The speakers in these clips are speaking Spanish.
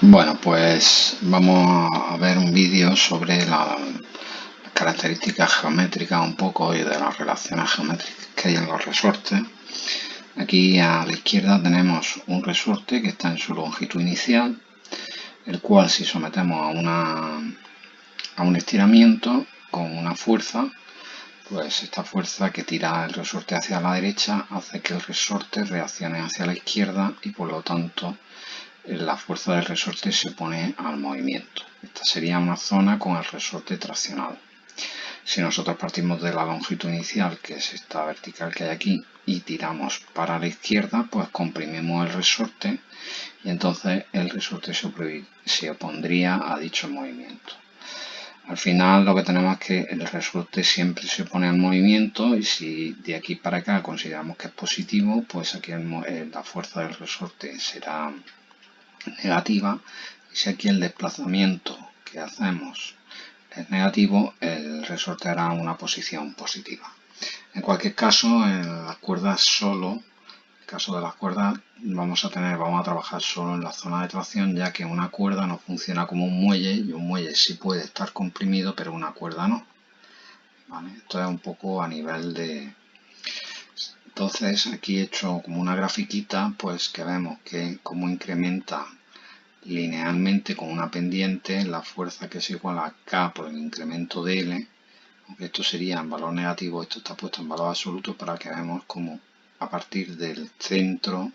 Bueno, pues vamos a ver un vídeo sobre las características geométricas un poco y de las relaciones geométricas que hay en los resortes. Aquí a la izquierda tenemos un resorte que está en su longitud inicial, el cual si sometemos a un estiramiento con una fuerza, pues esta fuerza que tira el resorte hacia la derecha hace que el resorte reaccione hacia la izquierda y por lo tanto la fuerza del resorte se opone al movimiento. Esta sería una zona con el resorte traccionado. Si nosotros partimos de la longitud inicial, que es esta vertical que hay aquí, y tiramos para la izquierda, pues comprimimos el resorte y entonces el resorte se opondría a dicho movimiento. Al final lo que tenemos es que el resorte siempre se opone al movimiento y si de aquí para acá consideramos que es positivo, pues aquí la fuerza del resorte será negativa y si aquí el desplazamiento que hacemos es negativo, el resorte hará una posición positiva. En cualquier caso, en las cuerdas solo, en el caso de las cuerdas, vamos a trabajar solo en la zona de tracción, ya que una cuerda no funciona como un muelle y un muelle sí puede estar comprimido, pero una cuerda no. ¿Vale? Esto es un poco a nivel de... Entonces aquí he hecho como una grafiquita, pues que vemos que cómo incrementa linealmente con una pendiente la fuerza que es igual a K por el incremento de L, aunque esto sería en valor negativo, esto está puesto en valor absoluto para que veamos cómo a partir del centro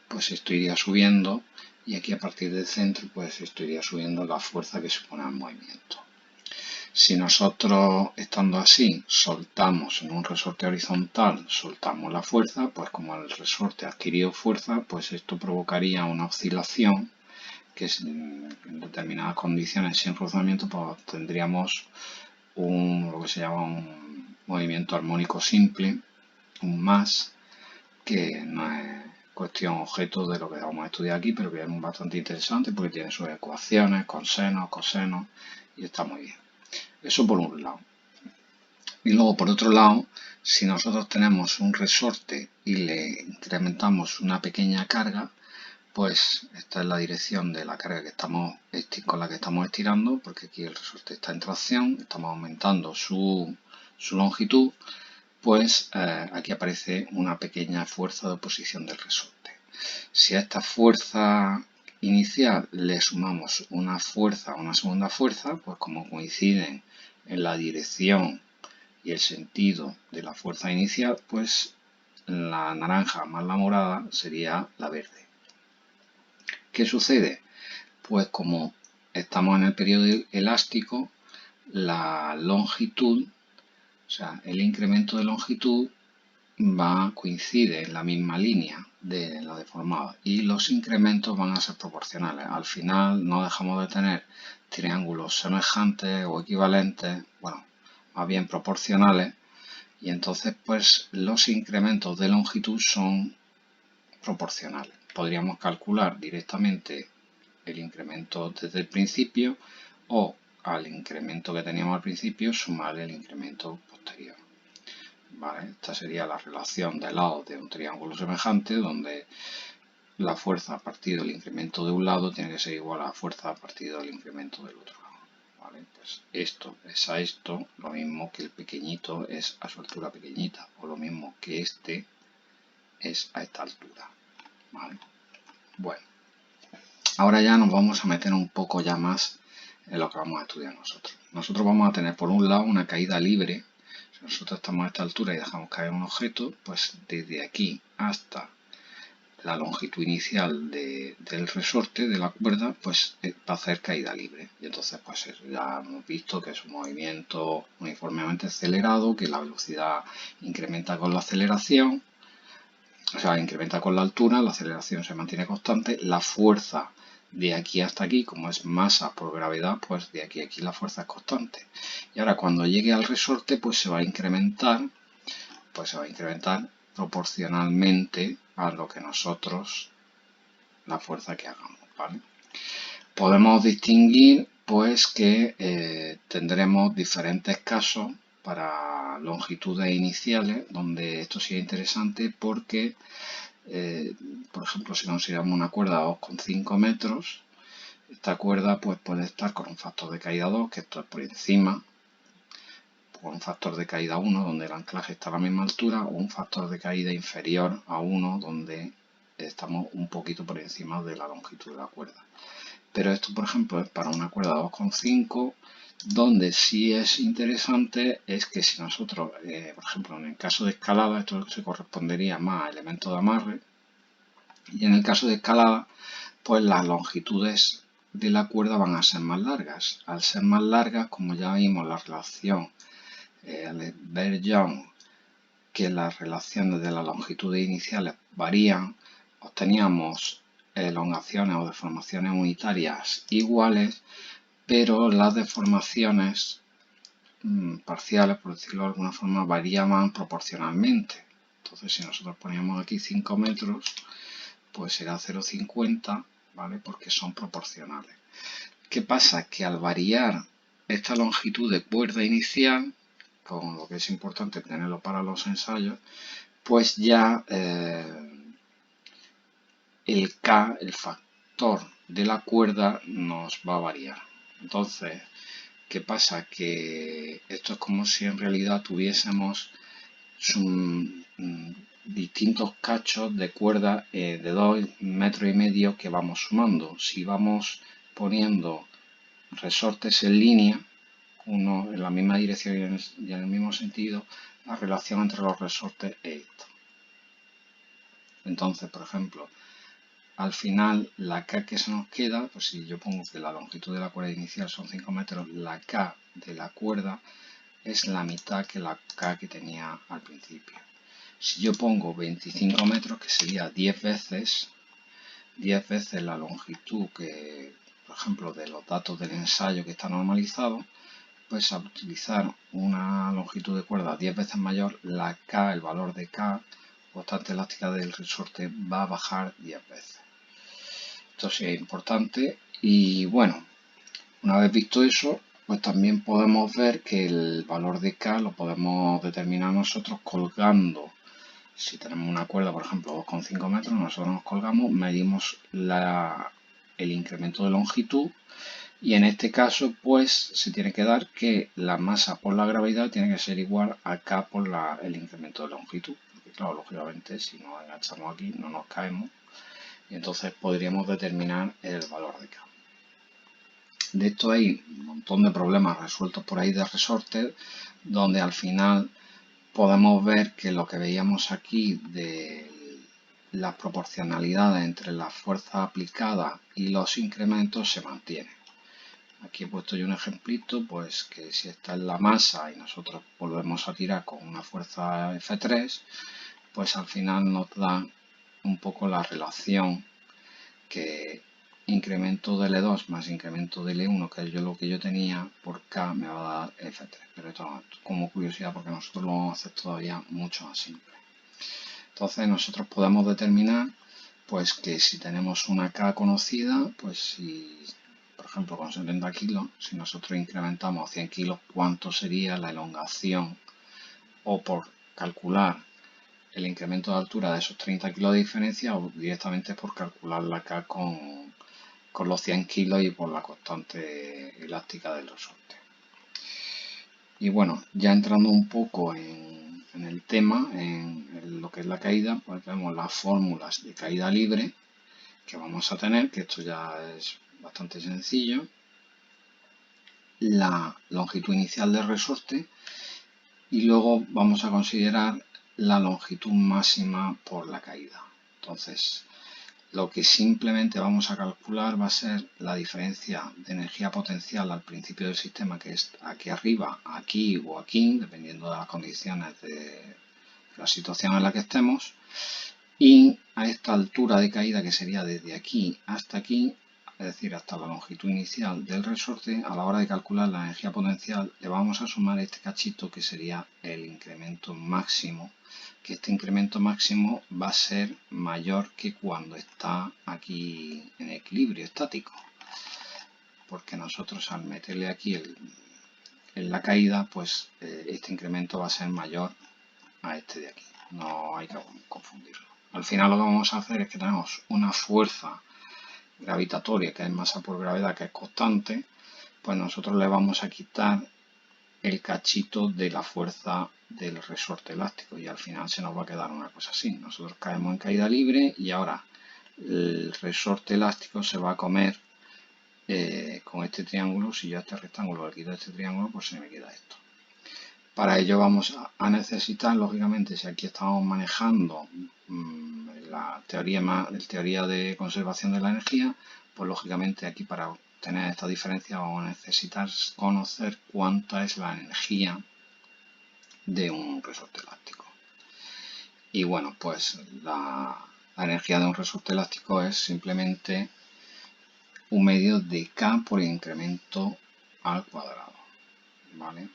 pues esto iría subiendo y aquí a partir del centro pues esto iría subiendo la fuerza que supone al movimiento. Si nosotros estando así soltamos en un resorte horizontal, soltamos la fuerza, pues como el resorte ha adquirido fuerza, pues esto provocaría una oscilación que en determinadas condiciones sin rozamiento pues tendríamos lo que se llama un movimiento armónico simple, un más, que no es cuestión objeto de lo que vamos a estudiar aquí, pero que es bastante interesante porque tiene sus ecuaciones, con senos, cosenos y está muy bien. Eso por un lado. Y luego por otro lado, si nosotros tenemos un resorte y le incrementamos una pequeña carga, pues esta es la dirección de la carga con la que estamos estirando, porque aquí el resorte está en tracción, estamos aumentando su longitud, pues aquí aparece una pequeña fuerza de oposición del resorte. Si a esta fuerza inicial le sumamos una segunda fuerza, pues como coinciden en la dirección y el sentido de la fuerza inicial, pues la naranja más la morada sería la verde. ¿Qué sucede? Pues como estamos en el periodo elástico, la longitud, o sea, el incremento de longitud coincide en la misma línea de la deformada y los incrementos van a ser proporcionales. Al final no dejamos de tener triángulos semejantes o equivalentes, bueno, más bien proporcionales, y entonces pues los incrementos de longitud son proporcionales. Podríamos calcular directamente el incremento desde el principio o al incremento que teníamos al principio sumar el incremento posterior. ¿Vale? Esta sería la relación de lados de un triángulo semejante donde la fuerza a partir del incremento de un lado tiene que ser igual a la fuerza a partir del incremento del otro lado. ¿Vale? Pues esto es a esto, lo mismo que el pequeñito es a su altura pequeñita, o lo mismo que este es a esta altura. ¿Vale? Bueno, ahora ya nos vamos a meter un poco ya más en lo que vamos a estudiar nosotros. Nosotros vamos a tener por un lado una caída libre. Si nosotros estamos a esta altura y dejamos caer un objeto, pues desde aquí hasta la longitud inicial del resorte de la cuerda, pues va a hacer caída libre. Y entonces pues ya hemos visto que es un movimiento uniformemente acelerado, que la velocidad incrementa con la aceleración, o sea, incrementa con la altura, la aceleración se mantiene constante, la fuerza de aquí hasta aquí, como es masa por gravedad, pues de aquí a aquí la fuerza es constante. Y ahora cuando llegue al resorte, pues se va a incrementar proporcionalmente a lo que nosotros, la fuerza que hagamos, ¿vale? Podemos distinguir pues que tendremos diferentes casos para longitudes iniciales, donde esto sería interesante porque por ejemplo, si consideramos una cuerda de 2,5 metros, Esta cuerda pues puede estar con un factor de caída 2, que esto es por encima, con un factor de caída 1, donde el anclaje está a la misma altura, o un factor de caída inferior a 1, donde estamos un poquito por encima de la longitud de la cuerda. Pero esto, por ejemplo, es para una cuerda 2,5, donde sí es interesante es que si nosotros, por ejemplo, en el caso de escalada, esto se correspondería más a elementos de amarre, y en el caso de escalada, pues las longitudes de la cuerda van a ser más largas. Al ser más largas, como ya vimos la relación, al ver Young que las relaciones de las longitudes iniciales varían, obteníamos elongaciones o deformaciones unitarias iguales, pero las deformaciones parciales, por decirlo de alguna forma, variaban proporcionalmente. Entonces, si nosotros poníamos aquí 5 metros, pues será 0,50, ¿vale? Porque son proporcionales. ¿Qué pasa? Que al variar esta longitud de cuerda inicial, con lo que es importante tenerlo para los ensayos, pues ya el K, el factor de la cuerda, nos va a variar. Entonces, ¿qué pasa? Que esto es como si en realidad tuviésemos distintos cachos de cuerda de 2,5 metros que vamos sumando. Si vamos poniendo resortes en línea, uno en la misma dirección y en el mismo sentido, la relación entre los resortes es esta. Entonces, por ejemplo, al final la K que se nos queda, pues si yo pongo que la longitud de la cuerda inicial son 5 metros, la K de la cuerda es la mitad que la K que tenía al principio. Si yo pongo 25 metros, que sería 10 veces la longitud que, por ejemplo, de los datos del ensayo que está normalizado, pues al utilizar una longitud de cuerda 10 veces mayor, la K, el valor de K, constante elástica del resorte, va a bajar 10 veces. Esto sí es importante y bueno, una vez visto eso, pues también podemos ver que el valor de K lo podemos determinar nosotros colgando. Si tenemos una cuerda, por ejemplo, 2,5 metros, nosotros nos colgamos, medimos el incremento de longitud y en este caso pues se tiene que dar que la masa por la gravedad tiene que ser igual a K por el incremento de longitud. Porque claro, lógicamente si nos enganchamos aquí no nos caemos y entonces podríamos determinar el valor de K. De esto hay un montón de problemas resueltos por ahí de resortes, donde al final podemos ver que lo que veíamos aquí de las proporcionalidades entre las fuerzas aplicadas y los incrementos se mantiene. Aquí he puesto yo un ejemplito, pues que si esta es la masa y nosotros volvemos a tirar con una fuerza F3, pues al final nos da un poco la relación que incremento de L2 más incremento de L1, que es lo que yo tenía, por K me va a dar F3. Pero esto como curiosidad porque nosotros lo vamos a hacer todavía mucho más simple. Entonces nosotros podemos determinar pues que si tenemos una K conocida, pues si, por ejemplo, con 70 kilos, si nosotros incrementamos 100 kilos, ¿cuánto sería la elongación? O por calcular el incremento de altura de esos 30 kilos de diferencia o directamente por calcular la K con los 100 kilos y por la constante elástica del resorte. Y bueno, ya entrando un poco en el tema, en lo que es la caída, pues vemos las fórmulas de caída libre que vamos a tener, que esto ya es bastante sencillo, la longitud inicial del resorte y luego vamos a considerar la longitud máxima por la caída. Entonces, lo que simplemente vamos a calcular va a ser la diferencia de energía potencial al principio del sistema, que es aquí arriba, aquí o aquí, dependiendo de las condiciones de la situación en la que estemos, y a esta altura de caída, que sería desde aquí hasta aquí, es decir, hasta la longitud inicial del resorte, a la hora de calcular la energía potencial le vamos a sumar este cachito que sería el incremento máximo, que este incremento máximo va a ser mayor que cuando está aquí en equilibrio estático, porque nosotros al meterle aquí en la caída, pues este incremento va a ser mayor a este de aquí, no hay que confundirlo. Al final lo que vamos a hacer es que tenemos una fuerza gravitatoria, que es masa por gravedad, que es constante, pues nosotros le vamos a quitar el cachito de la fuerza del resorte elástico y al final se nos va a quedar una cosa así. Nosotros caemos en caída libre y ahora el resorte elástico se va a comer con este triángulo. Si yo a este rectángulo le quito este triángulo, pues se me queda esto. Para ello vamos a necesitar, lógicamente, si aquí estamos manejando la teoría de conservación de la energía, pues lógicamente aquí para obtener esta diferencia vamos a necesitar conocer cuánta es la energía de un resorte elástico. Y bueno, pues la energía de un resorte elástico es simplemente un medio de K por el incremento al cuadrado, ¿vale?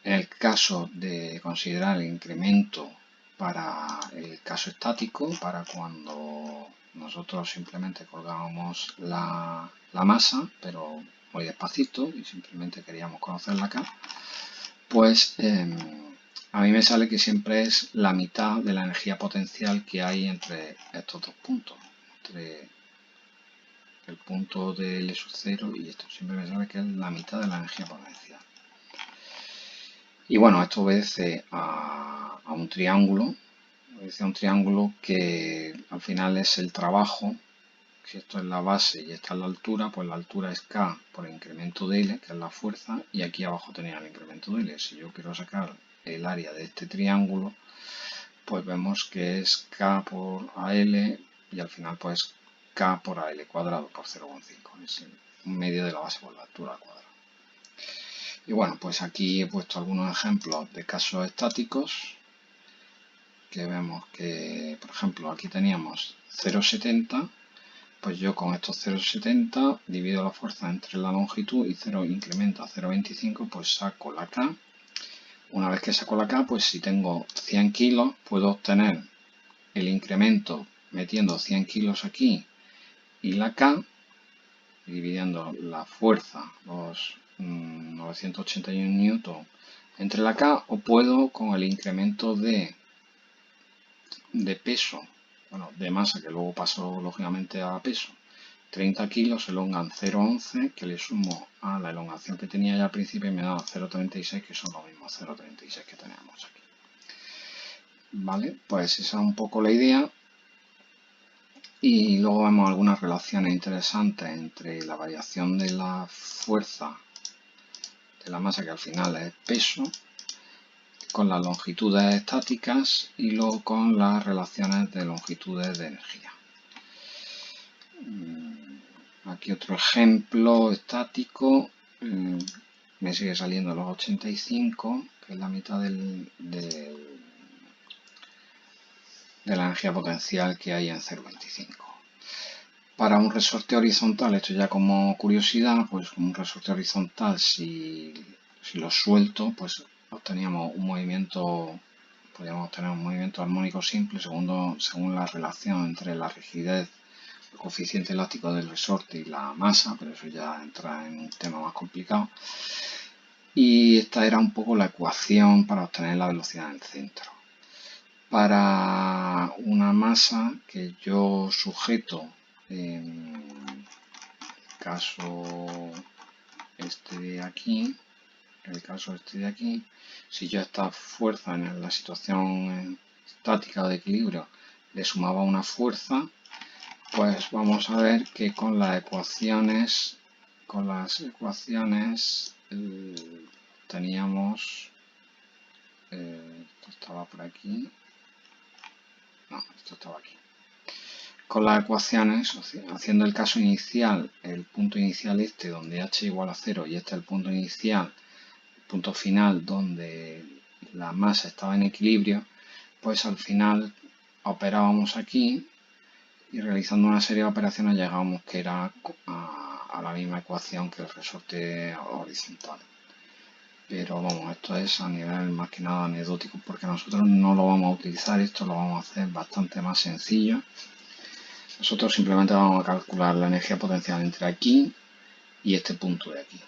En el caso de considerar el incremento para el caso estático, para cuando nosotros simplemente colgábamos la masa, pero muy despacito y simplemente queríamos conocerla acá, pues a mí me sale que siempre es la mitad de la energía potencial que hay entre estos dos puntos, entre el punto de L sub 0 y esto. Siempre me sale que es la mitad de la energía potencial. Y bueno, esto obedece a un triángulo, que al final es el trabajo. Si esto es la base y esta es la altura, pues la altura es K por el incremento de L, que es la fuerza, y aquí abajo tenía el incremento de L. Si yo quiero sacar el área de este triángulo, pues vemos que es K por AL y al final pues K por AL cuadrado por 0,5. Es un medio de la base por la altura al cuadrado. Y bueno, pues aquí he puesto algunos ejemplos de casos estáticos que vemos que, por ejemplo, aquí teníamos 0,70, pues yo con estos 0,70 divido la fuerza entre la longitud y 0 incremento a 0,25, pues saco la K. Una vez que saco la K, pues si tengo 100 kilos, puedo obtener el incremento metiendo 100 kilos aquí y la K, dividiendo la fuerza, los 981 newton entre la K, o puedo con el incremento de peso, bueno, de masa, que luego paso lógicamente a peso, 30 kilos elongan 0,11, que le sumo a la elongación que tenía ya al principio y me da 0,36, que son los mismos 0,36 que tenemos aquí. Vale, pues esa es un poco la idea. Y luego vemos algunas relaciones interesantes entre la variación de la fuerza de la masa, que al final es peso, con las longitudes estáticas y luego con las relaciones de longitudes de energía. Aquí otro ejemplo estático, me sigue saliendo los 85, que es la mitad de la energía potencial que hay en 0,25. Para un resorte horizontal, esto ya como curiosidad, pues un resorte horizontal, si lo suelto, pues obteníamos un movimiento, podríamos obtener un movimiento armónico simple según la relación entre la rigidez, el coeficiente elástico del resorte y la masa, pero eso ya entra en un tema más complicado. Y esta era un poco la ecuación para obtener la velocidad en el centro. Para una masa que yo sujeto, en el caso este de aquí, si yo a esta fuerza en la situación estática o de equilibrio le sumaba una fuerza, pues vamos a ver que con las ecuaciones teníamos, esto estaba por aquí, no, esto estaba aquí. Con las ecuaciones, haciendo el caso inicial, el punto inicial este donde h igual a 0 y este es el punto inicial, el punto final donde la masa estaba en equilibrio, pues al final operábamos aquí y realizando una serie de operaciones llegábamos que era a la misma ecuación que el resorte horizontal. Pero vamos, esto es a nivel más que nada anecdótico porque nosotros no lo vamos a utilizar, esto lo vamos a hacer bastante más sencillo. Nosotros simplemente vamos a calcular la energía potencial entre aquí y este punto de aquí.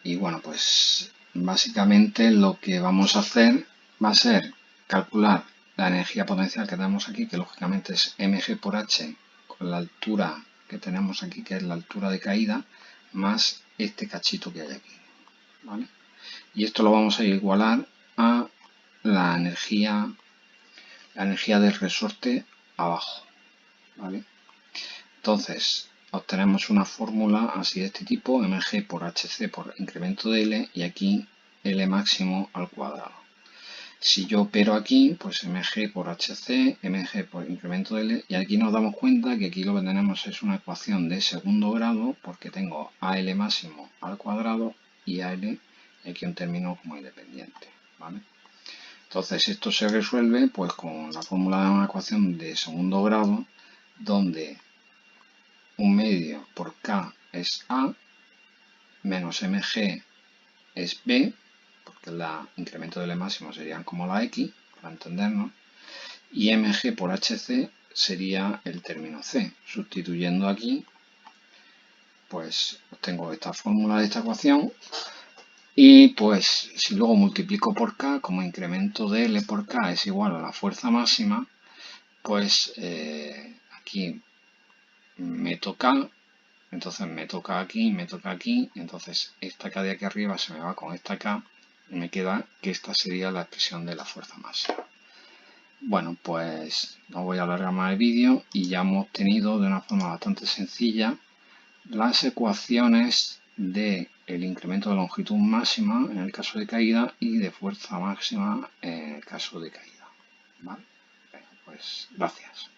Y bueno, pues básicamente lo que vamos a hacer va a ser calcular la energía potencial que tenemos aquí, que lógicamente es mg por h, con la altura que tenemos aquí, que es la altura de caída, más este cachito que hay aquí, ¿vale? Y esto lo vamos a igualar a la energía del resorte abajo, ¿vale? Entonces, obtenemos una fórmula así de este tipo, mg por hc por incremento de L, y aquí L máximo al cuadrado. Si yo opero aquí, pues mg por hc, mg por incremento de L, y aquí nos damos cuenta que aquí lo que tenemos es una ecuación de segundo grado, porque tengo AL máximo al cuadrado y AL, y aquí un término como independiente, ¿vale? Entonces esto se resuelve pues con la fórmula de una ecuación de segundo grado, donde un medio por K es A, menos mg es B, porque el incremento de L máximo serían como la X, para entendernos, y mg por hc sería el término C. Sustituyendo aquí, pues obtengo esta fórmula de esta ecuación, y pues si luego multiplico por K, como incremento de L por K es igual a la fuerza máxima, pues aquí meto K, entonces me toca aquí, entonces esta K de aquí arriba se me va con esta K, y me queda que esta sería la expresión de la fuerza máxima. Bueno, pues no voy a alargar más el vídeo, y ya hemos obtenido de una forma bastante sencilla las ecuaciones de el incremento de longitud máxima en el caso de caída y de fuerza máxima en el caso de caída, ¿vale? Pues gracias.